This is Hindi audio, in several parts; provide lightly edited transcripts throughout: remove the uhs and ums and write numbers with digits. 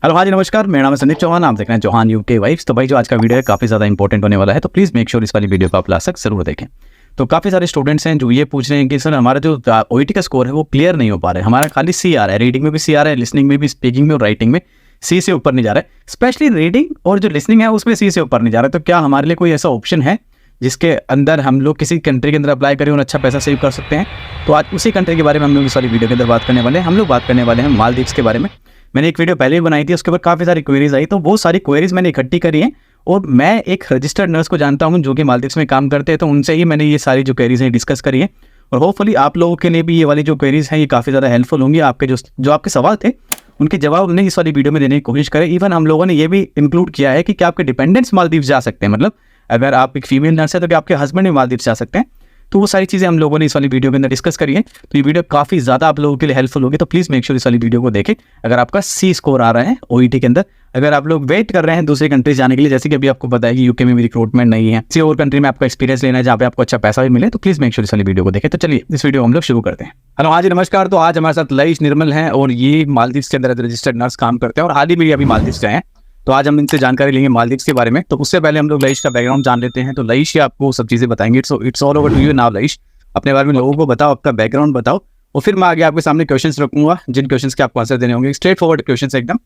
हेलो, हाँ जी, नमस्कार। मेरा नाम है संदीप चौहान। आप देख रहे हैं चौहान यूके वाइब्स। तो भाई जो आज का वीडियो है काफ़ी ज़्यादा इंपॉर्टेंट होने वाला है, तो प्लीज़ मेक श्योर इस वाली वीडियो को आप लास्ट तक जरूर देखें। तो काफ़ी सारे स्टूडेंट्स हैं जो ये पूछ रहे हैं कि सर हमारा जो ओईटी का स्कोर है वो क्लियर नहीं हो पा रहा है, हमारा खाली सी आ रहा है, रीडिंग में भी सी आ रहा है, लिसनिंग में भी, स्पीकिंग में और राइटिंग में सी से ऊपर नहीं जा रहा है। स्पेशली रीडिंग और जो लिसनिंग है उसमें सी से ऊपर नहीं जा रहा है। तो क्या हमारे लिए कोई ऐसा ऑप्शन है जिसके अंदर हम लोग किसी कंट्री के अंदर अप्लाई करें और अच्छा पैसा सेव कर सकते हैं? तो आज उसी कंट्री के बारे में हम लोग इस वाली वीडियो के अंदर बात करने वाले हैं। हम लोग बात करने वाले हैं मालदीव्स के बारे में। मैंने एक वीडियो पहले भी बनाई थी, उसके ऊपर काफ़ी सारी क्वेरीज आई, तो वो सारी क्वेरीज मैंने इकट्ठी करी हैं और मैं एक रजिस्टर्ड नर्स को जानता हूं जो कि मालदीव्स में काम करते हैं, तो उनसे ही मैंने ये सारी जो क्वेरीज हैं डिस्कस करी है। और होपफुली आप लोगों के लिए भी ये वाली जो क्वेरीज हैं ये काफ़ी ज़्यादा हेल्पफुल होंगी। आपके जो आपके सवाल थे उनके जवाब हमने इस वाली वीडियो में देने की कोशिश करें। इवन हम लोगों ने ये भी इंक्लूड किया है कि क्या आपके डिपेंडेंट्स मालदीव्स जा सकते हैं, मतलब अगर आप एक फीमेल नर्स है तो क्या आपके हस्बैंड भी मालदीव्स जा सकते हैं। तो वो सारी चीज़ें हम लोगों ने इस वाली वीडियो के अंदर डिस्कस करी है। तो ये वीडियो काफ़ी ज़्यादा आप लोगों के लिए हेल्पफुल होगी, तो प्लीज़ मेक श्योर इस वाली वीडियो को देखें। अगर आपका सी स्कोर आ रहा है ओईटी के अंदर, अगर आप लोग वेट कर रहे हैं दूसरी कंट्री जाने के लिए, जैसे कि अभी आपको पता है कि यूके में भी रिक्रूटमेंट नहीं है, किसी और कंट्री में आपको एक्सपीरियंस लेना है जहाँ पे आपको अच्छा पैसा भी मिले, तो प्लीज़ मेक श्योर इस वाली वीडियो को देखें। तो चलिए इस वीडियो को हम लोग शुरू करते हैं। हेलो, हाँ जी, नमस्कार। तो आज हमारे साथ लईश निर्मल हैं और ये मालदीव्स के अंदर रजिस्टर्ड नर्स काम करते हैं और हाल ही में अभी मालदीव्स गए हैं। तो आज हम इनसे जानकारी लेंगे मालदीव्स के बारे में। तो उससे पहले हम लोग लईश का बैकग्राउंड जान लेते हैं। तो लईश ही आपको सब चीज़ें बताएंगे। It's all over to you now Laish. अपने बारे में लोगों को बताओ, आपका बैकग्राउंड बताओ, और फिर मैं आगे आपके सामने क्वेश्चंस रखूंगा जिन क्वेश्चंस के आपको आंसर देने होंगे, स्ट्रेट फॉरवर्ड क्वेश्चंस एकदम।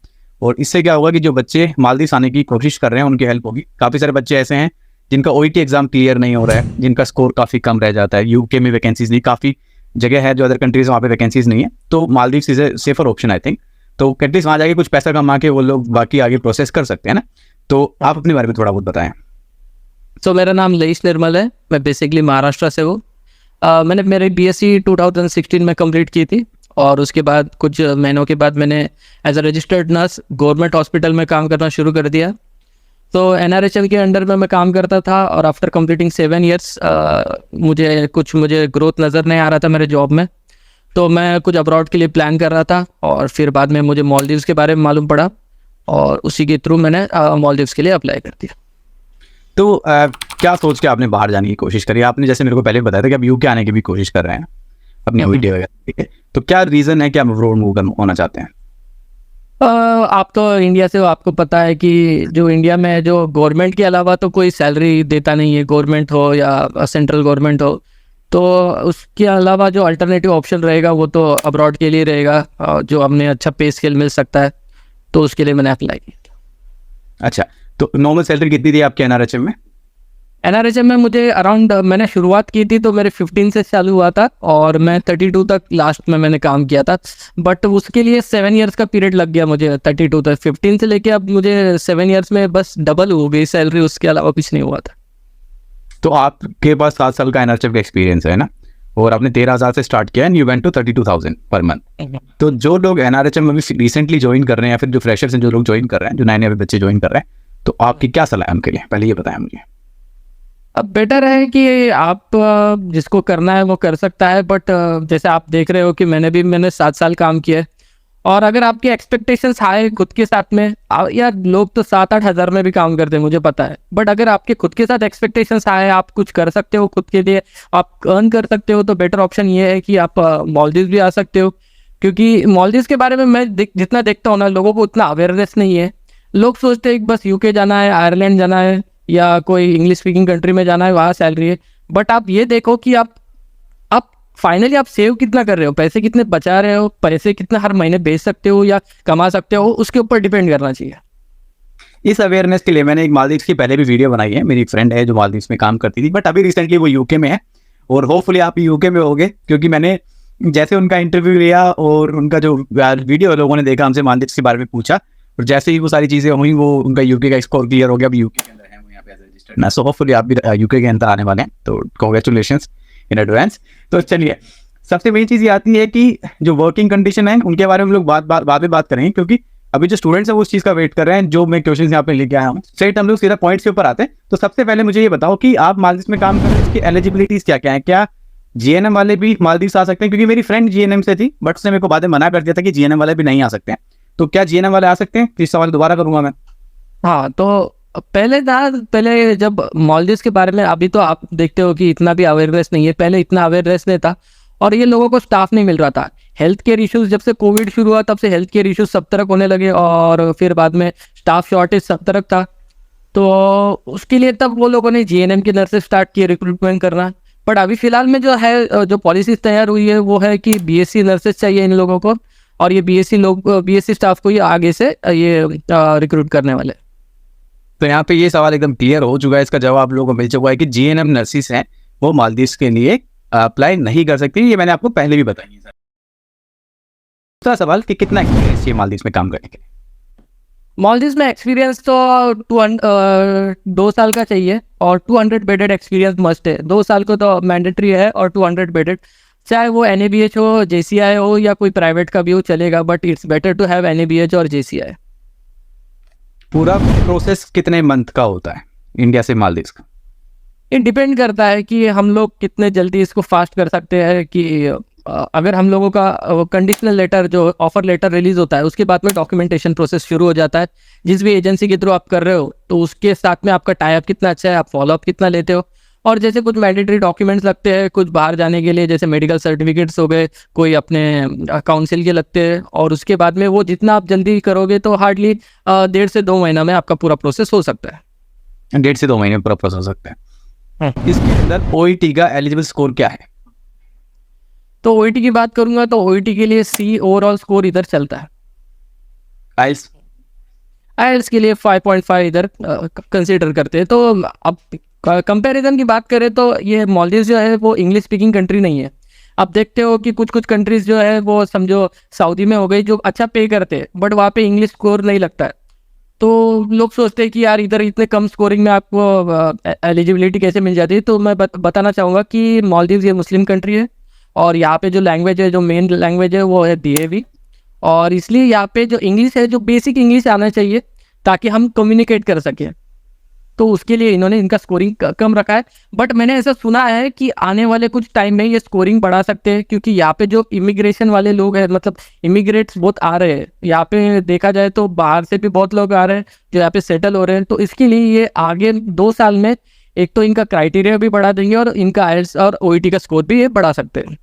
और इससे क्या होगा कि जो बच्चे मालदीव्स आने की कोशिश कर रहे हैं उनकी हेल्प होगी। काफ़ी सारे बच्चे ऐसे हैं जिनका ओईटी एग्जाम क्लियर नहीं हो रहा है, जिनका स्कोर काफ़ी कम रह जाता है। यूके में वैकेंसीज नहीं, काफ़ी जगह है जो अदर कंट्रीज वहाँ पे वैकेंसीज नहीं है, तो Maldives is a safer option I think. तो एटलीस्ट वहाँ जाके कुछ पैसा कमा के वो लोग बाकी आगे प्रोसेस कर सकते हैं ना। तो आप अपने बारे में थोड़ा बहुत बताएं। तो मेरा नाम लईश निर्मल है। मैं बेसिकली महाराष्ट्र से हूँ। मैंने मेरी बीएससी 2016 में कंप्लीट की थी और उसके बाद कुछ महीनों के बाद मैंने as a registered nurse government hospital में काम करना शुरू कर दिया। तो एनआरएचएम के अंडर में मैं काम करता था और आफ्टर कंप्लीटिंग 7 ईयर्स मुझे ग्रोथ नज़र नहीं आ रहा था मेरे जॉब में। तो मैं कुछ अब्रॉड के लिए प्लान कर रहा था और फिर बाद में मुझे मालदीव्स के बारे में मालूम पड़ा और उसी के थ्रू मैंने मालदीव्स के लिए अप्लाई कर दिया। तो क्या सोच के आपने बाहर जाने की कोशिश करी? आपने जैसे मेरे को पहले बताया था कि आप यूके आने की भी कोशिश कर रहे हैं अपनी ओईटी वगैरह, ठीक है। तो क्या रीज़न है कि आप अब्रॉड मूव होना चाहते हैं? आप तो इंडिया से हो, आपको पता है कि जो इंडिया में जो गवर्नमेंट के अलावा तो कोई सैलरी देता नहीं है, गवर्नमेंट हो या सेंट्रल गवर्नमेंट हो। तो उसके अलावा जो अल्टरनेटिव ऑप्शन रहेगा वो तो अब्रॉड के लिए रहेगा, जो हमें अच्छा पे स्केल मिल सकता है। तो उसके लिए मैंने अप्लाई किया। अच्छा, तो नॉर्मल सैलरी कितनी थी आपके एनआरएचएम में? एनआरएचएम में मुझे अराउंड, मैंने शुरुआत की थी तो मेरे 15 से चालू हुआ था और मैं 32 तक लास्ट में मैंने काम किया था। बट उसके लिए 7 ईयर्स का पीरियड लग गया मुझे। 32 तक 15 से लेके अब मुझे 7 ईयर्स में बस डबल हो गई सैलरी, उसके अलावा कुछ नहीं हुआ था। तो आपके पास 7 साल का एनआरएचएम का एक्सपीरियंस है ना, और आपने 13,000 से स्टार्ट किया and you went to 32,000 per month. तो जो लोग एनआरएचएम में भी रिसेंटली ज्वाइन कर रहे हैं या फिर जो फ्रेशर्स हैं जो लोग ज्वाइन कर रहे हैं, जो नए नए बच्चे ज्वाइन कर रहे हैं, तो आपकी क्या सलाह है उनके लिए? पहले ये बताएं मुझे। अब बेटर है कि आप जिसको करना है वो कर सकता है। बट जैसे आप देख रहे हो कि मैंने 7 साल काम किया है और अगर आपकी एक्सपेक्टेशंस हाई खुद के साथ में, यार लोग तो 7-8 हज़ार में भी काम करते हैं मुझे पता है। बट अगर आपके खुद के साथ एक्सपेक्टेशंस हाई, आप कुछ कर सकते हो खुद के लिए, आप अर्न कर सकते हो, तो बेटर ऑप्शन ये है कि आप मालदीव्स भी आ सकते हो। क्योंकि मालदीव्स के बारे में मैं जितना देखता हूँ ना, लोगों को उतना अवेयरनेस नहीं है। लोग सोचते हैं बस यूके जाना है, आयरलैंड जाना है या कोई इंग्लिश स्पीकिंग कंट्री में जाना है, वहाँ सैलरी है। बट आप ये देखो कि आप फाइनली आप सेव कितना कर रहे हो, पैसे कितने बचा रहे हो, पैसे कितना हर महीने बेच सकते हो या कमा सकते हो, उसके ऊपर डिपेंड करना चाहिए। इस अवेयरनेस के लिए मैंने एक मालदीव्स की पहले भी वीडियो बनाई है। मेरी एक फ्रेंड है जो मालदीव्स में काम करती थी, बट अभी रिसेंटली वो यूके में है और होपफुली आप यूके में होगे, क्योंकि मैंने जैसे उनका इंटरव्यू लिया और उनका जो वीडियो लोगों ने देखा, हमसे मालदीव्स के बारे में पूछा, और जैसे ही वो सारी चीज़ें हुई वो उनका यूके का स्कोर क्लियर हो गया। अभी यूके के अंदर है वो, यहाँ पे रजिस्टर्ड ना। सो होपफुली आप भी यूके के अंदर आने वाले हैं, तो कॉन्ग्रेचुलेशंस इन एडवांस। तो चलिए, सबसे मेन चीज़ ये आती है कि जो वर्किंग कंडीशन है उनके बारे में हम लोग बाद में बात करेंगे, क्योंकि अभी जो स्टूडेंट्स हैं वो उस चीज़ का वेट कर रहे हैं जो मैं क्वेश्चन यहाँ पे लेके आया हूँ। स्ट्रेट हम लोग सीधा पॉइंट्स के ऊपर आते हैं। तो सबसे पहले मुझे ये बताओ कि आप मालदीव्स में काम कर रहे हैं, इसकी एलिजिबिलिटीज़ क्या क्या है? क्या जीएनएम वाले भी मालदीव्स आ सकते हैं? क्योंकि मेरी फ्रेंड जीएनएम से थी, बट उसने मेरे को बाद में मना कर दिया था कि जीएनएम वाले भी नहीं आ सकते हैं। तो क्या जीएनएम वाले आ सकते हैं? इस सवाल दोबारा करूँगा मैं। हाँ, तो पहले जब मालदीव्स के बारे में, अभी तो आप देखते हो कि इतना भी अवेयरनेस नहीं है, पहले इतना अवेयरनेस नहीं था। और ये लोगों को स्टाफ नहीं मिल रहा था। हेल्थ केयर इश्यूज जब से कोविड शुरू हुआ तब से हेल्थ केयर इश्यूज सब तरफ होने लगे, और फिर बाद में स्टाफ शॉर्टेज सब तरफ था। तो उसके लिए तब वो लोगों ने जीएनएम की नर्सेस स्टार्ट किए रिक्रूटमेंट करना। बट अभी फिलहाल में जो है जो पॉलिसी तैयार हुई है वो है कि बीएससी नर्सेस चाहिए इन लोगों को, और ये बीएससी स्टाफ को ही आगे से ये रिक्रूट करने वाले। तो यहाँ पे ये सवाल एकदम क्लियर हो चुका है, इसका जवाब आप लोगों को मिल चुका है कि जीएनएम नर्सिस हैं वो मालदीव्स के लिए अप्लाई नहीं कर सकती। ये मैंने आपको पहले भी बताई है सर। दूसरा सवाल कि कितना एक्सपीरियंस चाहिए मालदीव्स में काम करने के लिए? मालदीव्स में एक्सपीरियंस तो 2 साल का चाहिए, और 200 बेडेड एक्सपीरियंस मस्ट है। 2 साल को तो मैंडेटरी है, और 200 बेडेड, चाहे वो NABH हो, JCI हो, या कोई प्राइवेट का भी हो चलेगा, but it's better to have NABH और JCI। पूरा प्रोसेस कितने मंथ का होता है इंडिया से मालदीव्स का? ये डिपेंड करता है कि हम लोग कितने जल्दी इसको फास्ट कर सकते हैं। कि अगर हम लोगों का कंडीशनल लेटर जो ऑफर लेटर रिलीज होता है उसके बाद में डॉक्यूमेंटेशन प्रोसेस शुरू हो जाता है। जिस भी एजेंसी के थ्रू आप कर रहे हो तो उसके साथ में आपका टाई अप कितना अच्छा है, आप फॉलोअप कितना लेते हो। और जैसे कुछ मैंडेटरी डॉक्यूमेंट्स लगते हैं कुछ बाहर जाने के लिए, जैसे मेडिकल सर्टिफिकेट्स हो गए, कोई अपने काउंसिल के लगते हैं, और उसके बाद में वो जितना आप जल्दी करोगे तो हार्डली 1.5 से 2 महीना में आपका पूरा प्रोसेस हो सकता है। 1.5 से 2 महीने में पूरा प्रोसेस हो सकता है। इसके अंदर OET का एलिजिबल स्कोर क्या है? तो OET की बात करूंगा तो OET के लिए C ओवरऑल स्कोर इधर चलता है। IELTS के लिए 5.5 इधर कंसीडर करते हैं। तो अब कंपैरिजन की बात करें तो ये मालदीव्स जो है वो इंग्लिश स्पीकिंग कंट्री नहीं है। आप देखते हो कि कुछ कुछ कंट्रीज जो है वो समझो सऊदी में हो गई जो अच्छा पे करते हैं, बट वहाँ पे इंग्लिश स्कोर नहीं लगता है। तो लोग सोचते हैं कि यार इधर इतने कम स्कोरिंग में आपको एलिजिबिलिटी कैसे मिल जाती है। तो मैं बताना चाहूँगा कि मालदीव्स ये मुस्लिम कंट्री है, और यहाँ पे जो लैंग्वेज है, जो मेन लैंग्वेज है वो है DAV, और इसलिए यहाँ पे जो इंग्लिश है, जो बेसिक इंग्लिश आना चाहिए ताकि हम कम्युनिकेट कर सकें। तो उसके लिए इन्होंने इनका स्कोरिंग कम रखा है। बट मैंने ऐसा सुना है कि आने वाले कुछ टाइम में ये स्कोरिंग बढ़ा सकते हैं, क्योंकि यहाँ पे जो इमिग्रेशन वाले लोग हैं, मतलब इमिग्रेट्स बहुत आ रहे हैं यहाँ पे। देखा जाए तो बाहर से भी बहुत लोग आ रहे हैं जो यहाँ पे सेटल हो रहे हैं। तो इसके लिए ये आगे 2 साल में एक तो इनका क्राइटेरिया भी बढ़ा देंगे, और इनका IELTS और OET का स्कोर भी ये बढ़ा सकते हैं।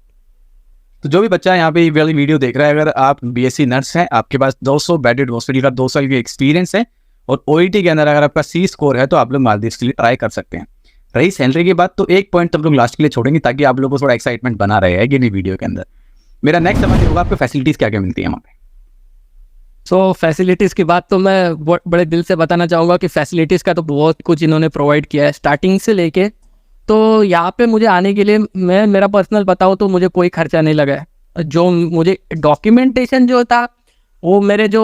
तो जो भी बच्चा यहाँ पे ये वाली वीडियो देख रहा है, अगर आप BSc नर्स हैं, आपके पास 200 बेडेड हॉस्पिटल का 2 साल की एक्सपीरियंस है, और OET के अंदर अगर आपका C स्कोर है, तो आप लोग मालदीव्स के लिए ट्राई कर सकते हैं। रही सैलरी की बात, तो एक पॉइंट तो हम लोग लास्ट के लिए छोड़ेंगे ताकि आप लोगों को थोड़ा एक्साइटमेंट बना रहे हैं कि नहीं वीडियो के अंदर। मेरा नेक्स्ट सवाल होगा, आपको फैसिलिटीज़ क्या क्या मिलती है वहाँ पे? सो फैसिलिटीज़ की बात तो मैं बड़े दिल से बताना चाहूँगा कि फैसिलिटीज़ का तो बहुत कुछ इन्होंने प्रोवाइड किया है स्टार्टिंग से लेके। तो यहाँ पे मुझे आने के लिए मेरा पर्सनल बताओ तो मुझे कोई खर्चा नहीं लगा है। जो मुझे डॉक्यूमेंटेशन जो था वो मेरे जो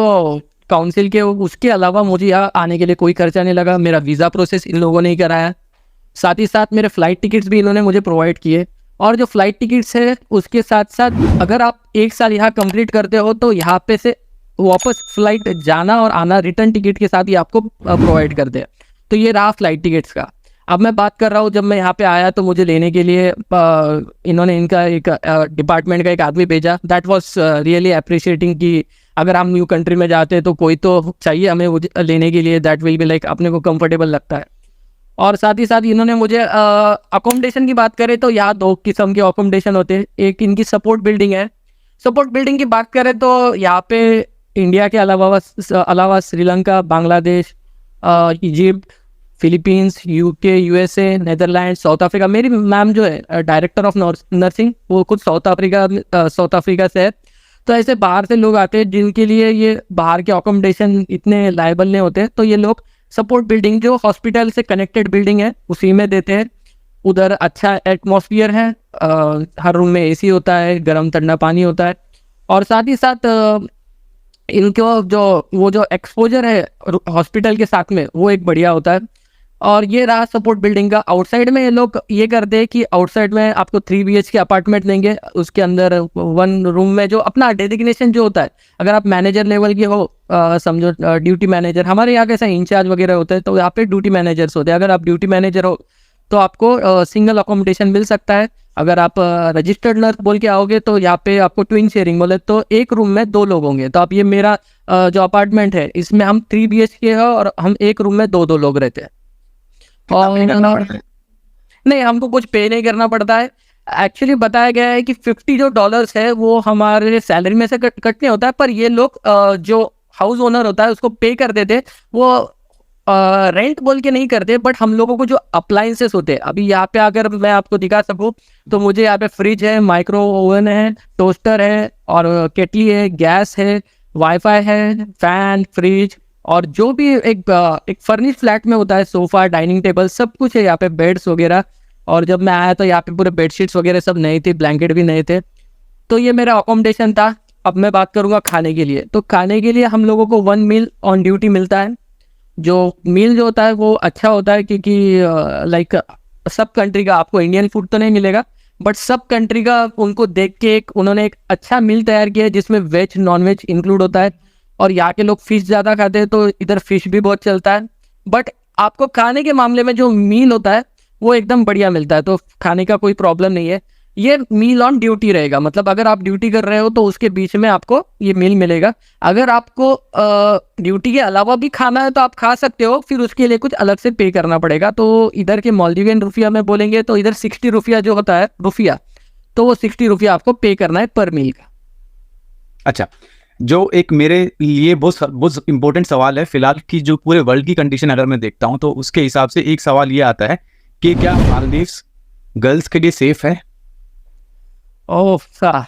काउंसिल के, उसके अलावा मुझे यहाँ आने के लिए कोई खर्चा नहीं लगा। मेरा वीज़ा प्रोसेस इन लोगों ने ही कराया, साथ ही साथ मेरे फ़्लाइट टिकट्स भी इन्होंने मुझे प्रोवाइड किए। और जो फ़्लाइट टिकट्स है उसके साथ साथ अगर आप 1 साल यहाँ कंप्लीट करते हो तो यहाँ पे से वापस फ्लाइट जाना और आना रिटर्न टिकट के साथ ही आपको प्रोवाइड करते हैं। तो ये रहा फ़्लाइट टिकट्स का। अब मैं बात कर रहा हूँ, जब मैं यहाँ पे आया तो मुझे लेने के लिए इन्होंने इनका एक डिपार्टमेंट का एक आदमी भेजा। दैट वाज रियली अप्रिशिएटिंग कि अगर हम न्यू कंट्री में जाते हैं तो कोई तो चाहिए हमें लेने के लिए। दैट विल बी लाइक अपने को कंफर्टेबल लगता है। और साथ ही साथ इन्होंने मुझे अकोमोडेशन की बात करें तो यहाँ 2 किस्म के अकोमोडेशन होते हैं। एक इनकी सपोर्ट बिल्डिंग है। सपोर्ट बिल्डिंग की बात करें तो यहाँ पे इंडिया के अलावा Sri Lanka, Bangladesh, Egypt, Philippines, UK, USA, Netherland, south Africa. मेरी मैम जो है डायरेक्टर ऑफ नर्सिंग, वो खुद साउथ अफ्रीका से है। तो ऐसे बाहर से लोग आते हैं जिनके लिए ये बाहर के अकोमोडेशन इतने लायबल नहीं होते, तो ये लोग सपोर्ट बिल्डिंग जो हॉस्पिटल से कनेक्टेड बिल्डिंग है उसी में देते हैं। उधर अच्छा एटमॉस्फियर है, हर रूम में AC होता है, गर्म ठंडा पानी होता है, और साथ ही साथ इनको जो एक्सपोजर है हॉस्पिटल के साथ में वो एक बढ़िया होता है। और ये रहा सपोर्ट बिल्डिंग का। आउटसाइड में ये लोग ये करते हैं कि आउटसाइड में आपको 3 BHK अपार्टमेंट देंगे, उसके अंदर 1 रूम में जो अपना डेजिग्नेशन जो होता है, अगर आप मैनेजर लेवल के हो, समझो ड्यूटी मैनेजर, हमारे यहाँ कैसा इंचार्ज वगैरह होता है, तो यहाँ पे ड्यूटी मैनेजर्स होते हैं। अगर आप ड्यूटी मैनेजर हो तो आपको सिंगल अकोमोडेशन मिल सकता है। अगर आप रजिस्टर्ड नर्स बोल के आओगे तो यहाँ पे आपको ट्विन शेयरिंग बोले तो एक रूम में 2 लोग होंगे। तो आप ये मेरा जो अपार्टमेंट है इसमें हम 3 BHK है और हम एक रूम में 2 लोग रहते हैं। और नहीं, हमको कुछ पे नहीं करना पड़ता है। एक्चुअली बताया गया है कि 50 जो डॉलर्स है वो हमारे सैलरी में से कटने होता है, पर ये लोग जो हाउस ओनर होता है उसको पे कर देते, वो रेंट बोल के नहीं करते, बट हम लोगों को जो अप्लायंसेस होते हैं, अभी यहाँ पे अगर मैं आपको दिखा सकूँ तो मुझे यहाँ पे फ्रिज है, माइक्रो ओवन है, टोस्टर है, और केटली है, गैस है, वाईफाई है, फैन, फ्रिज, और जो भी एक फर्निश फ्लैट में होता है, सोफा, डाइनिंग टेबल, सब कुछ है यहाँ पे, बेड्स वगैरह। और जब मैं आया तो यहाँ पे पूरे बेडशीट्स वगैरह सब नए थे, ब्लैंकेट भी नए थे। तो ये मेरा अकोमोडेशन था। अब मैं बात करूँगा खाने के लिए, तो खाने के लिए हम लोगों को 1 मील ऑन ड्यूटी मिलता है। जो मील जो होता है वो अच्छा होता है, क्योंकि लाइक सब कंट्री का आपको इंडियन फूड तो नहीं मिलेगा, बट सब कंट्री का उनको देख के उन्होंने एक अच्छा मील तैयार किया है जिसमें वेज नॉन वेज इंक्लूड होता है। और यहाँ के लोग फिश ज़्यादा खाते हैं तो इधर फिश भी बहुत चलता है, बट आपको खाने के मामले में जो मील होता है वो एकदम बढ़िया मिलता है, तो खाने का कोई प्रॉब्लम नहीं है। ये मील ऑन ड्यूटी रहेगा, मतलब अगर आप ड्यूटी कर रहे हो तो उसके बीच में आपको ये मील मिलेगा। अगर आपको ड्यूटी के अलावा भी खाना है तो आप खा सकते हो, फिर उसके लिए कुछ अलग से पे करना पड़ेगा। तो इधर के मालदीवियन रुपया में बोलेंगे तो इधर 60 रुपया जो होता है रुपया, तो वो 60 रुपया आपको पे करना है पर मील का। अच्छा, जो एक मेरे लिए बहुत इंपॉर्टेंट सवाल है फिलहाल की, जो पूरे वर्ल्ड की कंडीशन अगर मैं देखता हूँ तो उसके हिसाब से एक सवाल ये आता है कि क्या मालदीव्स गर्ल्स के लिए सेफ है? ओह,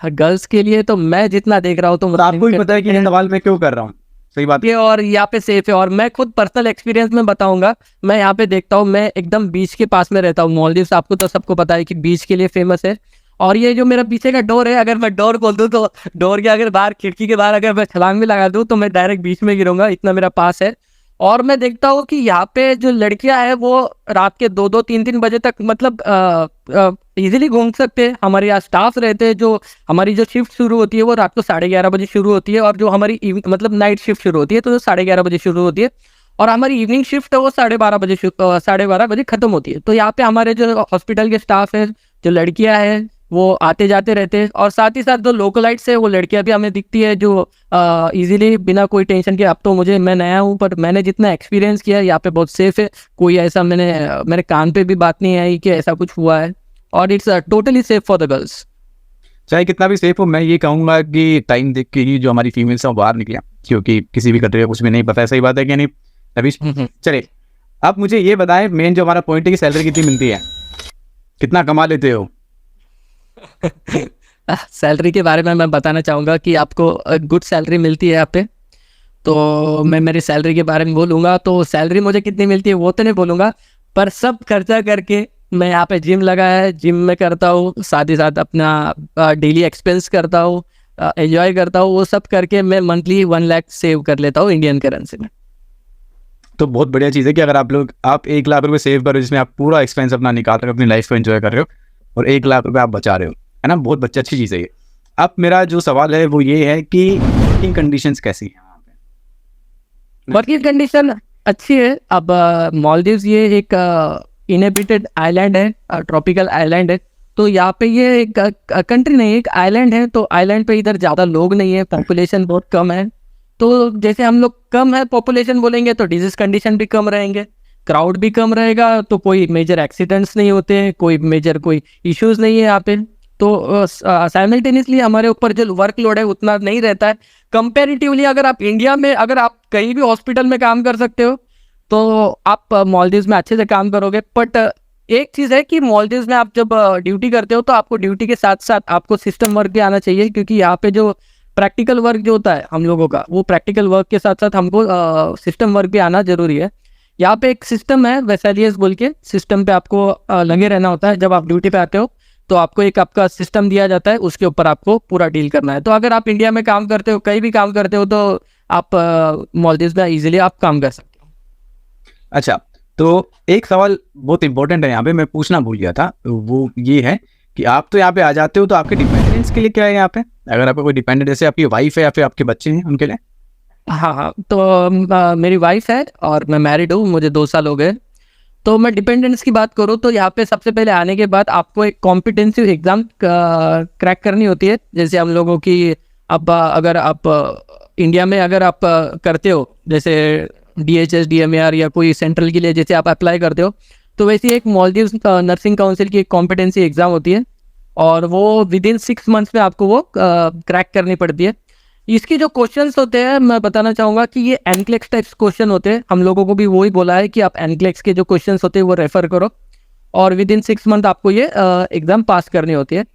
गर्ल्स के लिए तो मैं जितना देख रहा हूँ तो आपको ही पता है कि ये सवाल मैं क्यों कर रहा हूँ। सही बात है। और यहाँ पे सेफ है, और मैं खुद पर्सनल एक्सपीरियंस में बताऊंगा। मैं यहाँ पे देखता हूँ, मैं एकदम बीच के पास में रहता हूँ। मालदीव्स आपको तो सबको पता है कि बीच के लिए फेमस है। और ये जो मेरा पीछे का डोर है, अगर मैं डोर खोल दूँ तो डोर के अगर बाहर, खिड़की के बाहर अगर मैं छलांग भी लगा दूँ तो मैं डायरेक्ट बीच में गिरूंगा, इतना मेरा पास है। और मैं देखता हूँ कि यहाँ पे जो लड़कियां हैं वो रात के 2-2, 3-3 बजे तक मतलब इजीली घूम सकते हैं। हमारे यहाँ स्टाफ रहते हैं, जो हमारी जो शिफ्ट शुरू होती है वो रात को 11:30 बजे शुरू होती है, और जो हमारी मतलब नाइट शिफ्ट शुरू होती है तो 11:30 बजे शुरू होती है, और हमारी इवनिंग शिफ्ट है वो 12:30 बजे खत्म होती है। तो यहाँ पे हमारे जो हॉस्पिटल के स्टाफ है, जो लड़कियां हैं, वो आते जाते रहते हैं। और साथ ही साथ जो लोकलाइट्स है वो लड़कियां भी हमें दिखती है, जो इजीली बिना कोई टेंशन के। अब तो मैं नया हूँ, पर मैंने जितना एक्सपीरियंस किया है यहाँ पे बहुत सेफ है। कोई ऐसा मेरे कान पे भी बात नहीं आई कि ऐसा कुछ हुआ है, और it's totally safe for the girls. चाहे कितना भी सेफ हो, मैं ये कहूंगा कि टाइम देख के ही जो हमारी फीमेल्स हैं वो बाहर निकले, क्योंकि किसी भी कंट्री का कुछ भी नहीं पता है। सही बात है कि नहीं रवीश? चलिए, अब मुझे ये बताएं, मेन जो हमारा पॉइंट है कि सैलरी कितनी मिलती है, कितना कमा लेते हो? सैलरी के बारे में मैं बताना चाहूँगा कि आपको गुड सैलरी मिलती है यहाँ पे। तो मैं मेरी सैलरी के बारे में बोलूँगा तो सैलरी मुझे कितनी मिलती है वो तो नहीं बोलूँगा, पर सब खर्चा करके मैं यहाँ पे जिम लगाया है, जिम में करता हूँ, साथ ही साथ अपना डेली एक्सपेंस करता हूँ, एंजॉय करता हूँ, वो सब करके मैं मंथली 1 लाख सेव कर लेता हूँ इंडियन करेंसी में। तो बहुत बढ़िया चीज़ है कि अगर आप 1 लाख रुपए सेव करो, जिसमें आप पूरा एक्सपेंस अपना निकाल रहे हो, अपनी लाइफ को एंजॉय कर रहे हो, और 1 लाख रुपए आप बचा रहे हो, है ना? बहुत अच्छी चीज़ है ये। अब मेरा जो सवाल है वो ये है कि वर्किंग कंडीशंस कैसी हैं वहाँ पे? वर्किंग कंडीशन अच्छी है। अब मालदीव्स ये एक इनहेबिटेड आइलैंड है, ट्रॉपिकल आइलैंड है। तो यहाँ पे ये एक कंट्री नहीं, एक आइलैंड है। तो आइलैंड पे इधर ज़्यादा लोग नहीं है, पॉपुलेशन बहुत कम है। तो जैसे हम लोग कम है पॉपुलेशन बोलेंगे तो डिजीज कंडीशन भी कम रहेंगे, क्राउड भी कम रहेगा, तो कोई मेजर एक्सीडेंट्स नहीं होते हैं, कोई इश्यूज नहीं है यहाँ पे। तो साइमल्टेनियसली हमारे ऊपर जो वर्कलोड है उतना नहीं रहता है कंपेरेटिवली। अगर आप इंडिया में, अगर आप कहीं भी हॉस्पिटल में काम कर सकते हो तो आप मालदीव्स में अच्छे से काम करोगे। बट एक चीज़ है कि मालदीव्स में आप जब ड्यूटी करते हो तो आपको ड्यूटी के साथ साथ आपको सिस्टम वर्क भी आना चाहिए, क्योंकि यहाँ पे जो प्रैक्टिकल वर्क जो होता है हम लोगों का, वो प्रैक्टिकल वर्क के साथ साथ हमको सिस्टम वर्क भी आना जरूरी है। यहाँ पे एक सिस्टम है वेसेलियस बोल के, सिस्टम पे आपको लगे रहना होता है। जब आप ड्यूटी पे आते हो तो आपको एक आपका सिस्टम दिया जाता है, उसके ऊपर आपको पूरा डील करना है। तो अगर आप इंडिया में काम करते हो, कहीं भी काम करते हो, तो आप मालदीव्स में इजीली आप काम कर सकते हो। अच्छा, तो एक सवाल बहुत इंपॉर्टेंट है यहाँ पे, मैं पूछना भूल गया था, वो ये है कि आप तो यहाँ पे आ जाते हो तो आपके डिपेंडेंट्स के लिए क्या है यहाँ पे? अगर आपका कोई डिपेंडेंट, जैसे आपकी वाइफ है या फिर आपके बच्चे हैं, उनके लिए? हाँ, तो मेरी वाइफ है और मैं मैरिड हूँ, मुझे 2 साल हो गए। तो मैं डिपेंडेंस की बात करूँ तो यहाँ पे सबसे पहले आने के बाद आपको एक कॉम्पिटेंसिव एग्ज़ाम क्रैक करनी होती है। जैसे हम लोगों की, अब अगर आप इंडिया में अगर आप करते हो, जैसे DHS DMAR या कोई सेंट्रल के लिए जैसे आप अप्लाई करते हो, तो वैसे एक मालदीव्स नर्सिंग काउंसिल की एक कॉम्पिटेंसी एग्ज़ाम होती है। और वो विदिन 6 मंथ्स में आपको वो क्रैक करनी पड़ती है। इसकी जो क्वेश्चंस होते हैं मैं बताना चाहूँगा कि ये एनक्लेक्स टाइप्स क्वेश्चन होते हैं। हम लोगों को भी वही बोला है कि आप एनक्लेक्स के जो क्वेश्चंस होते हैं वो रेफर करो और विदिन 6 मंथ आपको ये एग्ज़ाम पास करनी होती है।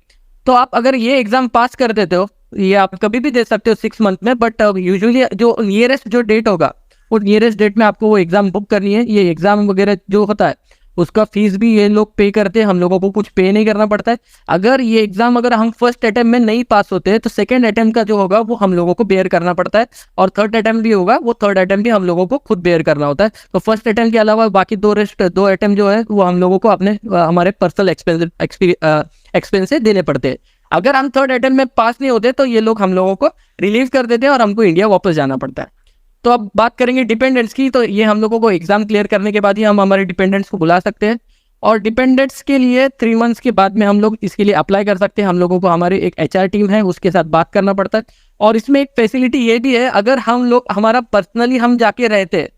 तो आप अगर ये एग्ज़ाम पास कर देते हो, ये आप कभी भी दे सकते हो 6 मंथ में, बट यूजुअली जो नियरेस्ट जो डेट होगा वो नियरेस्ट डेट में आपको वो एग्ज़ाम बुक करनी है। ये एग्ज़ाम वगैरह जो होता है उसका फीस भी ये लोग पे करते हैं, हम लोगों को कुछ पे नहीं करना पड़ता है। अगर ये एग्ज़ाम अगर हम फर्स्ट अटैम्प्ट में नहीं पास होते हैं तो सेकंड अटैम्प्ट का जो होगा वो हम लोगों को बेयर करना पड़ता है, और थर्ड अटैम्प्ट भी होगा वो थर्ड अटैम्प्ट भी हम लोगों को खुद बेयर करना होता है। तो फर्स्ट अटैम्प्ट के अलावा बाकी दो अटैम्प्ट जो है वो हम लोगों को अपने हमारे पर्सनल एक्सपेंस से देने पड़ते हैं। अगर हम थर्ड अटैम्प्ट में पास नहीं होते तो ये लोग हम लोगों को रिलीव कर देते हैं और हमको इंडिया वापस जाना पड़ता है। तो अब बात करेंगे डिपेंडेंट्स की, तो ये हम लोगों को एग्जाम क्लियर करने के बाद ही हम हमारे डिपेंडेंट्स को बुला सकते हैं, और डिपेंडेंट्स के लिए 3 मंथ्स के बाद में हम लोग इसके लिए अप्लाई कर सकते हैं। हम लोगों को हमारी एक HR टीम है उसके साथ बात करना पड़ता है, और इसमें एक फैसिलिटी ये भी है, अगर हम लोग हमारा पर्सनली हम जाके रहते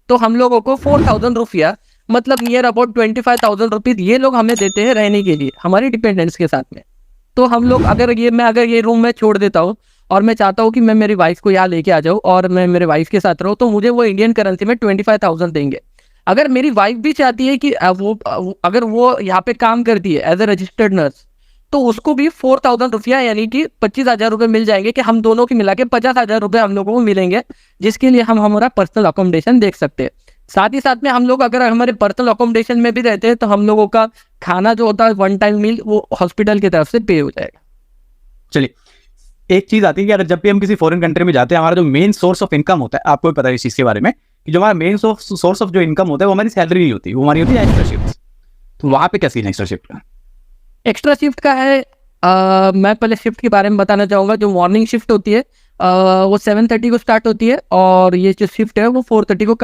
तो हम लोगों को 4,000 रुपया, मतलब नियर अबाउट 25,000 रुपीज ये लोग हमें देते हैं रहने के लिए हमारे डिपेंडेंट्स के साथ में। तो हम लोग अगर ये रूम में छोड़ देता हूँ और मैं चाहता हूँ कि मैं मेरी वाइफ को यहाँ लेके आ जाऊँ और मैं मेरे वाइफ के साथ रहूँ, तो मुझे वो इंडियन करेंसी में 25,000 देंगे। अगर मेरी वाइफ भी चाहती है कि अगर वो यहाँ पे काम करती है एज ए रजिस्टर्ड नर्स, तो उसको भी 4,000 रुपया यानी कि 25,000 रुपये मिल जाएंगे, कि हम दोनों की मिला के 50,000 रुपये हम लोगों को मिलेंगे, जिसके लिए हम हमारा पर्सनल अकोमोडेशन देख सकते हैं। साथ ही साथ में हम लोग अगर हमारे पर्सनल अकोमोडेशन में भी रहते हैं तो हम लोगों का खाना जो होता है 1 टाइम मील वो हॉस्पिटल की तरफ से पे हो जाएगा। चलिए, एक चीज आती है कि अगर जब भी हम किसी फॉरेन कंट्री में जाते हैं, हमारा जो मेन सोर्स ऑफ इनकम होता है, आपको भी पता है इस चीज के बारे में, कि जो हमारा मेन सोर्स ऑफ जो इनकम होता है वो हमारी सैलरी नहीं होती, वो हमारी होती है एक्स्ट्रा शिफ्ट। तो वहाँ पे क्या सीन है एक्स्ट्रा शिफ्ट का? एक्स्ट्रा शिफ्ट का है, मैं पहले शिफ्ट के बारे में बताना चाहूँगा। जो मॉर्निंग शिफ्ट होती है वो 7:30 को स्टार्ट होती है, और ये जो शिफ्ट है वो 4:30 को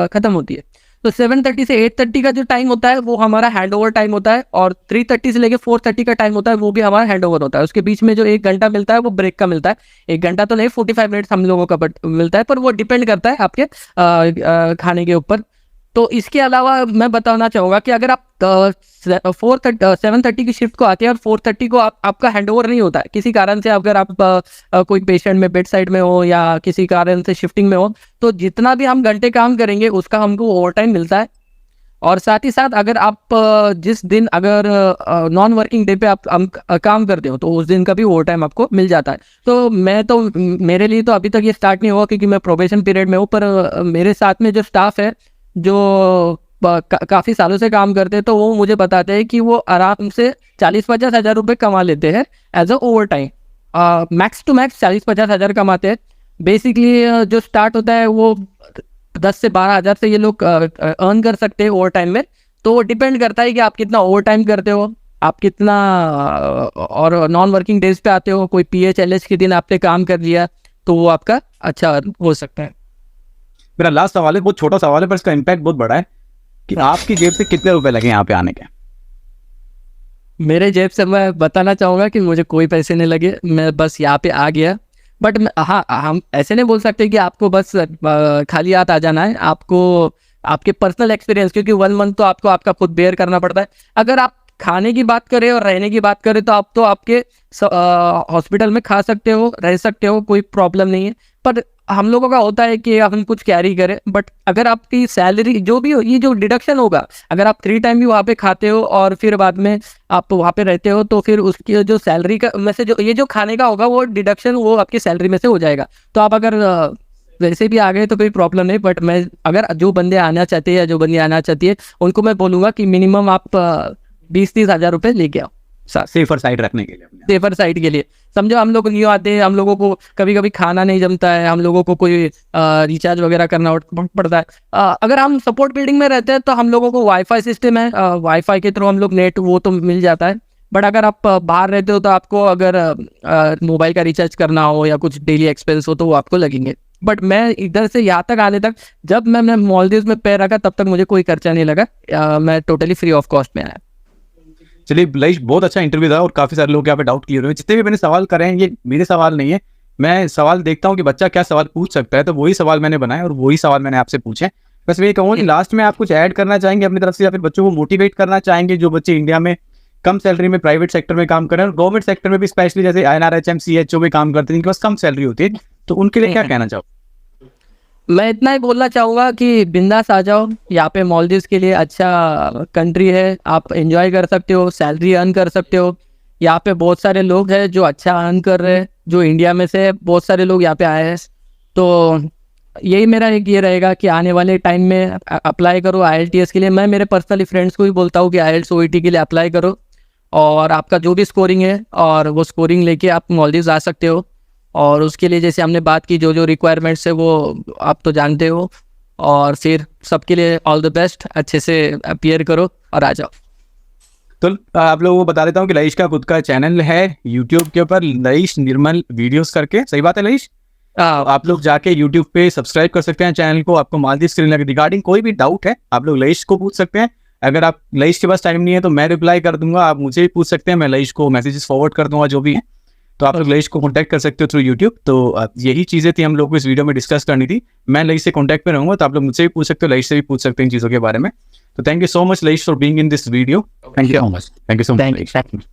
ख़त्म होती है। तो 7:30 से 8:30 का जो टाइम होता है वो हमारा हैंड ओवर टाइम होता है, और 3:30 से लेके 4:30 का टाइम होता है वो भी हमारा हैंड ओवर होता है। उसके बीच में जो 1 घंटा मिलता है वो ब्रेक का मिलता है। 1 घंटा तो नहीं, 45 मिनट्स हम लोगों का मिलता है, पर वो डिपेंड करता है आपके खाने के ऊपर। तो इसके अलावा मैं बताना चाहूँगा कि अगर आप 7:30 की शिफ्ट को आते हैं और 4:30 को आपका हैंडओवर नहीं होता है किसी कारण से, अगर आप कोई पेशेंट में बेड साइड में हो या किसी कारण से शिफ्टिंग में हो, तो जितना भी हम घंटे काम करेंगे उसका हमको ओवर टाइम मिलता है। और साथ ही साथ अगर आप जिस दिन अगर नॉन वर्किंग डे पे आप काम करते हो तो उस दिन का भी ओवर टाइम आपको मिल जाता है। तो मेरे लिए तो अभी तक ये स्टार्ट नहीं हुआ क्योंकि मैं प्रोबेशन पीरियड में हूँ, पर मेरे साथ में जो स्टाफ है जो काफ़ी सालों से काम करते हैं, तो वो मुझे बताते हैं कि वो आराम से 40-50 हज़ार रुपये कमा लेते हैं as a over time. Max to max 40-50 हज़ार कमाते हैं। बेसिकली जो स्टार्ट होता है वो 10 से 12 हज़ार से ये लोग अर्न कर सकते हैं ओवर टाइम में। तो डिपेंड करता है कि आप कितना ओवर टाइम करते हो, आप कितना और नॉन वर्किंग डेज पे आते हो। कोई PHLH के दिन आपने काम कर लिया तो वो आपका अच्छा हो सकता है। मेरा लास्ट सवाल है, बहुत छोटा सवाल है पर इसका इम्पैक्ट बहुत बड़ा है, कि आपकी जेब से कितने रुपए लगे यहाँ पे आने के? मेरे जेब से मैं बताना चाहूँगा कि मुझे कोई पैसे नहीं लगे, मैं बस यहाँ पे आ गया। बट हाँ, हम ऐसे नहीं बोल सकते कि आपको बस खाली हाथ आ जाना है। आपको आपके पर्सनल एक्सपीरियंस, क्योंकि 1 मंथ तो आपको आपका खुद बेयर करना पड़ता है। अगर आप खाने की बात करें और रहने की बात करें तो आप तो आपके हॉस्पिटल में खा सकते हो, रह सकते हो, कोई प्रॉब्लम नहीं है। पर हम लोगों का होता है कि हम कुछ कैरी करें, बट अगर आपकी सैलरी जो भी हो, ये जो डिडक्शन होगा, अगर आप 3 टाइम भी वहाँ पे खाते हो और फिर बाद में आप वहाँ पे रहते हो, तो फिर उसकी जो सैलरी का में से जो ये जो खाने का होगा वो डिडक्शन वो आपकी सैलरी में से हो जाएगा। तो आप अगर वैसे भी आ गए तो कोई प्रॉब्लम नहीं, बट मैं अगर जो बंदे आना चाहते हैं या जो बंदी आना चाहती है उनको मैं बोलूँगा कि मिनिमम आप 20-30 हज़ार रुपये लेके आओ, सेफर साइड रखने के लिए, सेफर साइड के लिए। समझो हम लोग न्यू आते हैं, हम लोगों को कभी कभी खाना नहीं जमता है, हम लोगों को कोई रिचार्ज वगैरह करना पड़ता है। अगर हम सपोर्ट बिल्डिंग में रहते हैं तो हम लोगों को वाईफाई सिस्टम है, वाईफाई के थ्रू हम लोग नेट वो तो मिल जाता है। बट अगर आप बाहर रहते हो तो आपको अगर मोबाइल का रिचार्ज करना हो या कुछ डेली एक्सपेंस हो तो वो आपको लगेंगे। बट मैं इधर से यहाँ तक आने तक, जब मैंने मालदीव्स में पैर रखा तब तक मुझे कोई खर्चा नहीं लगा, मैं टोटली फ्री ऑफ कॉस्ट में आया। चलिए लईश, बहुत अच्छा इंटरव्यू था और काफी सारे लोग यहाँ पे डाउट किए हुए हैं। जितने भी मैंने सवाल करे हैं ये मेरे सवाल नहीं है, मैं सवाल देखता हूँ कि बच्चा क्या सवाल पूछ सकता है, तो वही सवाल मैंने बनाए और वही सवाल मैंने आपसे पूछे। बस मैं ये कहूँगा कि लास्ट में आप कुछ ऐड करना चाहेंगे अपनी तरफ से, या फिर बच्चों को मोटिवेट करना चाहेंगे जो बच्चे इंडिया में कम सैलरी में प्राइवेट सेक्टर में काम कर रहे हैं, और गवर्नमेंट सेक्टर में भी स्पेशली जैसे NRHM CHO में काम करते हैं, जिनके पास कम सैलरी होती है, तो उनके लिए क्या कहना चाहो? मैं इतना ही बोलना चाहूँगा कि बिंदास आ जाओ, यहाँ पे मालदीव्स के लिए अच्छा कंट्री है, आप एंजॉय कर सकते हो, सैलरी अर्न कर सकते हो। यहाँ पे बहुत सारे लोग हैं जो अच्छा अर्न कर रहे हैं, जो इंडिया में से बहुत सारे लोग यहाँ पे आए हैं। तो यही मेरा एक ये रहेगा कि आने वाले टाइम में अप्लाई करो IELTS के लिए। मैं मेरे पर्सनली फ्रेंड्स को भी बोलता हूँ कि IELTS OET के लिए अप्लाई करो, और आपका जो भी स्कोरिंग है और वो स्कोरिंग लेके आप मालदीव्स आ सकते हो। और उसके लिए जैसे हमने बात की, जो जो रिक्वायरमेंट्स है वो आप तो जानते हो। और फिर सबके लिए ऑल द बेस्ट, अच्छे से अपीयर करो और आ जाओ। तो आप लोगों को बता देता हूँ कि लईश का खुद का चैनल है यूट्यूब के ऊपर, लईश निर्मल वीडियोस करके। सही बात है लईश? आप लोग जाके यूट्यूब पे सब्सक्राइब कर सकते हैं चैनल को। आपको मालदीव्स के रिगार्डिंग कोई भी डाउट है, आप लोग लईश को पूछ सकते हैं। अगर आप लईश के पास टाइम नहीं है तो मैं रिप्लाई कर दूंगा, आप मुझे भी पूछ सकते हैं, मैं लईश को मैसेजेस फॉरवर्ड कर दूंगा जो भी है। तो आप लोग लईश को कांटेक्ट कर सकते हो थ्रू यूट्यूब। तो यही चीज़ें थी हम लोग को इस वीडियो में डिस्कस करनी थी। मैं लईश से कांटेक्ट में रहूँगा, तो आप लोग मुझसे भी पूछ सकते हो, लईश से भी पूछ सकते हैं इन चीज़ों के बारे में। तो thank you so much Laish for being in this video. Thank you so much. Thank you so much.